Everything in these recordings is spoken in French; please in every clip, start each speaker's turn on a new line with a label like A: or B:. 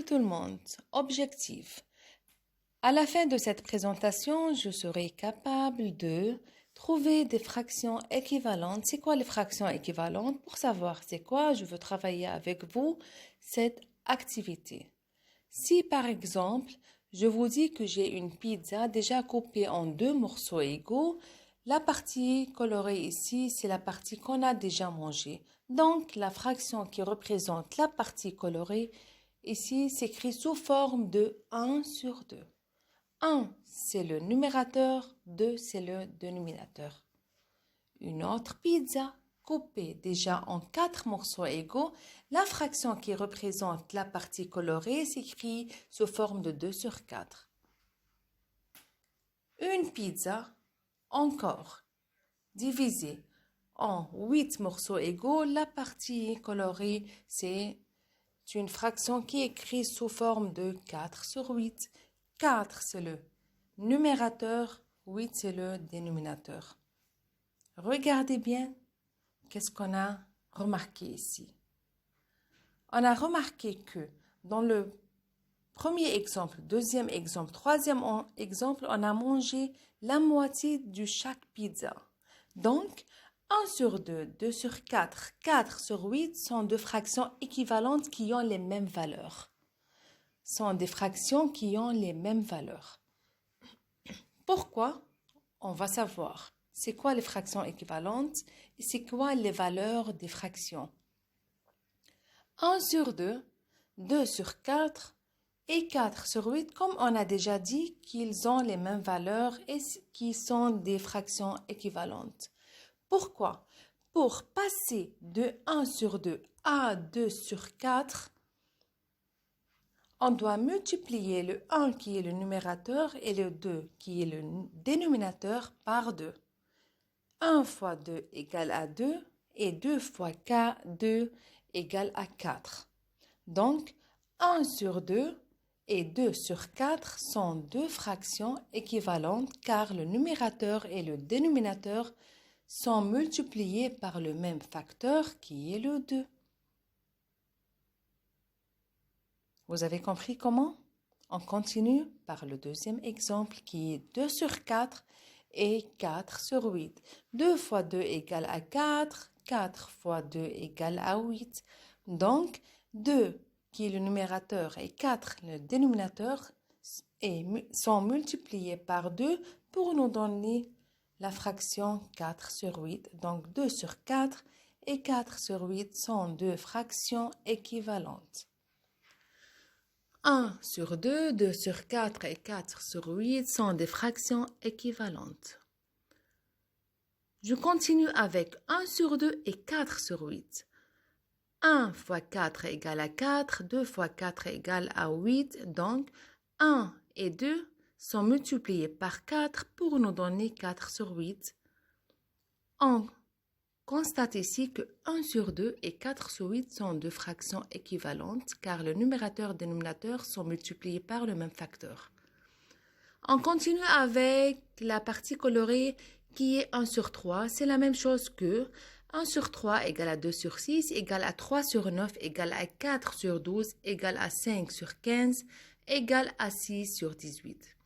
A: Salut tout le monde. Objectif. À la fin de cette présentation, je serai capable de trouver des fractions équivalentes. C'est quoi les fractions équivalentes? Pour savoir c'est quoi, je veux travailler avec vous cette activité. Si par exemple, je vous dis que j'ai une pizza déjà coupée en deux morceaux égaux, la partie colorée ici, c'est la partie qu'on a déjà mangée. Donc, la fraction qui représente la partie colorée ici s'écrit sous forme de 1 sur 2. 1, c'est le numérateur, 2, c'est le dénominateur. Une autre pizza coupée déjà en 4 morceaux égaux, la fraction qui représente la partie colorée s'écrit sous forme de 2 sur 4. Une pizza encore divisée en 8 morceaux égaux, la partie colorée c'est une fraction qui est écrite sous forme de 4 sur 8. 4 c'est le numérateur, 8 c'est le dénominateur. Regardez bien, qu'est-ce qu'on a remarqué ici? On a remarqué que dans le premier exemple, deuxième exemple, troisième exemple, on a mangé la moitié de chaque pizza. Donc, 1 sur 2, 2 sur 4, 4 sur 8 sont deux fractions équivalentes qui ont les mêmes valeurs. Sont des fractions qui ont les mêmes valeurs. Pourquoi? On va savoir. C'est quoi les fractions équivalentes et c'est quoi les valeurs des fractions? 1 sur 2, 2 sur 4 et 4 sur 8, comme on a déjà dit qu'ils ont les mêmes valeurs et qui sont des fractions équivalentes. Pourquoi? Pour passer de 1 sur 2 à 2 sur 4, on doit multiplier le 1 qui est le numérateur et le 2 qui est le dénominateur par 2. 1 fois 2 égale à 2 et 2 fois 2 égale à 4. Donc, 1 sur 2 et 2 sur 4 sont deux fractions équivalentes car le numérateur et le dénominateur sont multipliés par le même facteur qui est le 2. Vous avez compris comment? On continue par le deuxième exemple qui est 2 sur 4 et 4 sur 8. 2 fois 2 égale à 4, 4 fois 2 égale à 8. Donc, 2 qui est le numérateur et 4 le dénominateur sont multipliés par 2 pour nous donner la fraction 4 sur 8. Donc, 2 sur 4 et 4 sur 8 sont deux fractions équivalentes. 1 sur 2, 2 sur 4 et 4 sur 8 sont des fractions équivalentes. Je continue avec 1 sur 2 et 4 sur 8. 1 fois 4 égale à 4, 2 fois 4 égale à 8, donc 1 et 2 sont multipliés par 4 pour nous donner 4 sur 8. On constate ici que 1 sur 2 et 4 sur 8 sont deux fractions équivalentes car le numérateur et le dénominateur sont multipliés par le même facteur. On continue avec la partie colorée qui est 1 sur 3. C'est la même chose que 1 sur 3 égale à 2 sur 6, égale à 3 sur 9, égale à 4 sur 12, égale à 5 sur 15, égale à 6 sur 18.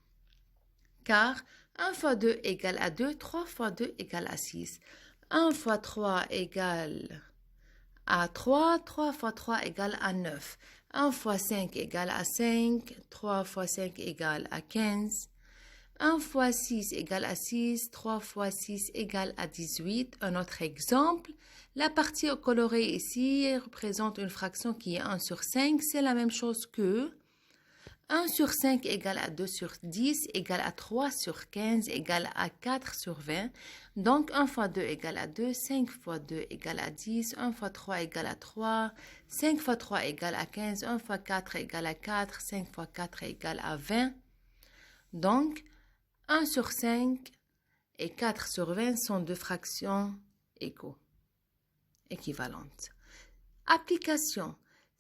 A: Car 1 fois 2 égale à 2, 3 fois 2 égale à 6. 1 fois 3 égale à 3, 3 fois 3 égale à 9. 1 fois 5 égale à 5, 3 fois 5 égale à 15. 1 fois 6 égale à 6, 3 fois 6 égale à 18. Un autre exemple, la partie colorée ici représente une fraction qui est 1 sur 5. C'est la même chose que 1 sur 5 égale à 2 sur 10, égale à 3 sur 15, égale à 4 sur 20. Donc, 1 fois 2 égale à 2, 5 fois 2 égale à 10, 1 fois 3 égale à 3, 5 fois 3 égale à 15, 1 fois 4 égale à 4, 5 fois 4 égale à 20. Donc, 1 sur 5 et 4 sur 20 sont deux fractions équivalentes. Application.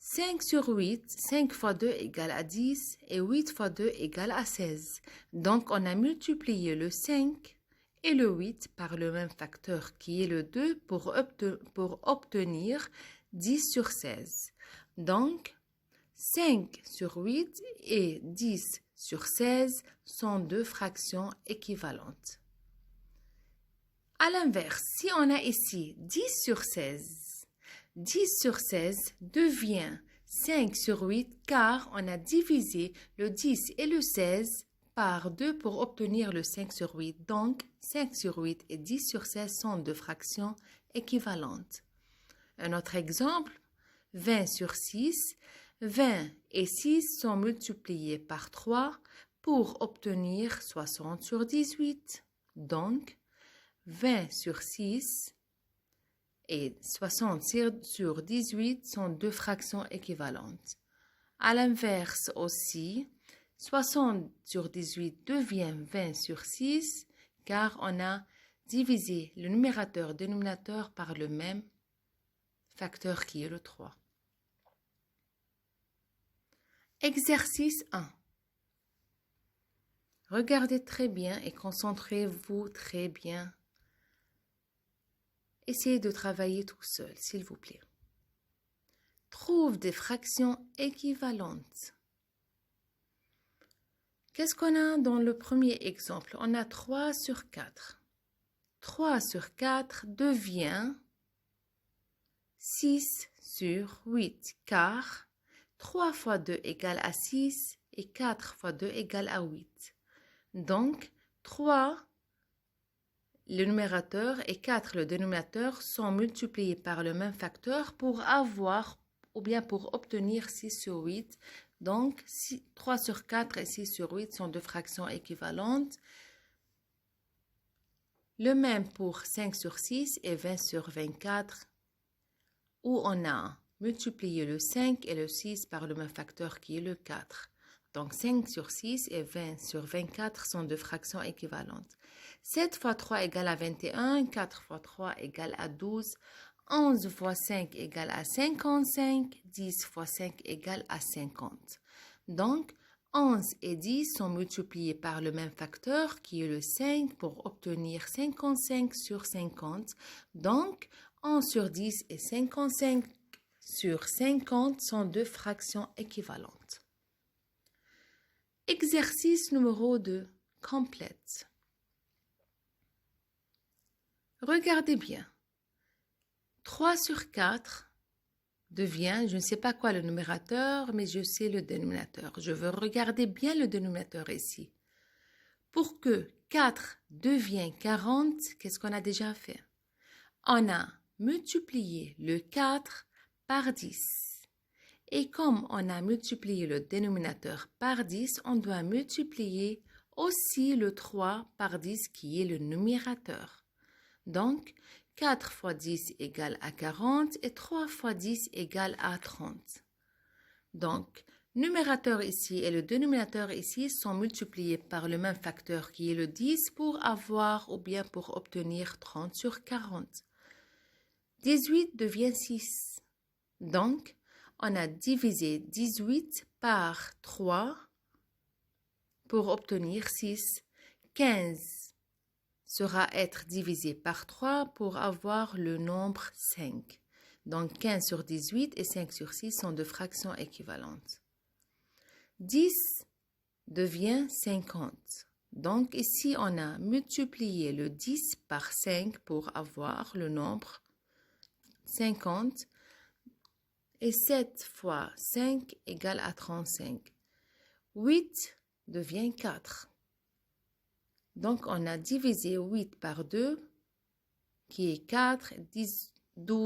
A: 5 sur 8, 5 fois 2 égale à 10 et 8 fois 2 égale à 16. Donc, on a multiplié le 5 et le 8 par le même facteur qui est le 2 pour obtenir 10 sur 16. Donc, 5 sur 8 et 10 sur 16 sont deux fractions équivalentes. À l'inverse, si on a ici 10 sur 16, 10 sur 16 devient 5 sur 8 car on a divisé le 10 et le 16 par 2 pour obtenir le 5 sur 8. Donc, 5 sur 8 et 10 sur 16 sont deux fractions équivalentes. Un autre exemple, 20 sur 6. 20 et 6 sont multipliés par 3 pour obtenir 60 sur 18. Donc, 20 sur 6 et 60 sur 18 sont deux fractions équivalentes. À l'inverse aussi, 60 sur 18 devient 20 sur 6 car on a divisé le numérateur et dénominateur par le même facteur qui est le 3. Exercice 1. Regardez très bien et concentrez-vous très bien. Essayez de travailler tout seul, s'il vous plaît. Trouve des fractions équivalentes. Qu'est-ce qu'on a dans le premier exemple? On a 3 sur 4. 3 sur 4 devient 6 sur 8 car 3 fois 2 égale à 6 et 4 fois 2 égale à 8. Donc, 3, le numérateur, et 4, le dénominateur, sont multipliés par le même facteur pour avoir, ou bien pour obtenir 6 sur 8. Donc, 3 sur 4 et 6 sur 8 sont deux fractions équivalentes. Le même pour 5 sur 6 et 20 sur 24, où on a multiplié le 5 et le 6 par le même facteur qui est le 4. Donc 5 sur 6 et 20 sur 24 sont deux fractions équivalentes. 7 fois 3 égale à 21, 4 fois 3 égale à 12, 11 fois 5 égale à 55, 10 fois 5 égale à 50. Donc 11 et 10 sont multipliés par le même facteur qui est le 5 pour obtenir 55 sur 50. Donc 11 sur 10 et 55 sur 50 sont deux fractions équivalentes. Exercice numéro 2. Complète. Regardez bien. 3 sur 4 devient, je ne sais pas quoi le numérateur, mais je sais le dénominateur. Je veux regarder bien le dénominateur ici. Pour que 4 devienne 40, qu'est-ce qu'on a déjà fait? On a multiplié le 4 par 10. Et comme on a multiplié le dénominateur par 10, on doit multiplier aussi le 3 par 10 qui est le numérateur. Donc, 4 fois 10 égale à 40 et 3 fois 10 égale à 30. Donc, numérateur ici et le dénominateur ici sont multipliés par le même facteur qui est le 10 pour avoir ou bien pour obtenir 30 sur 40. 18 devient 6. Donc, on a divisé 18 par 3 pour obtenir 6. 15 sera être divisé par 3 pour avoir le nombre 5. Donc 15 sur 18 et 5 sur 6 sont deux fractions équivalentes. 10 devient 50. Donc ici on a multiplié le 10 par 5 pour avoir le nombre 50. Et 7 fois 5 égale à 35. 8 devient 4. Donc, on a divisé 8 par 2, qui est 4, 10, 12.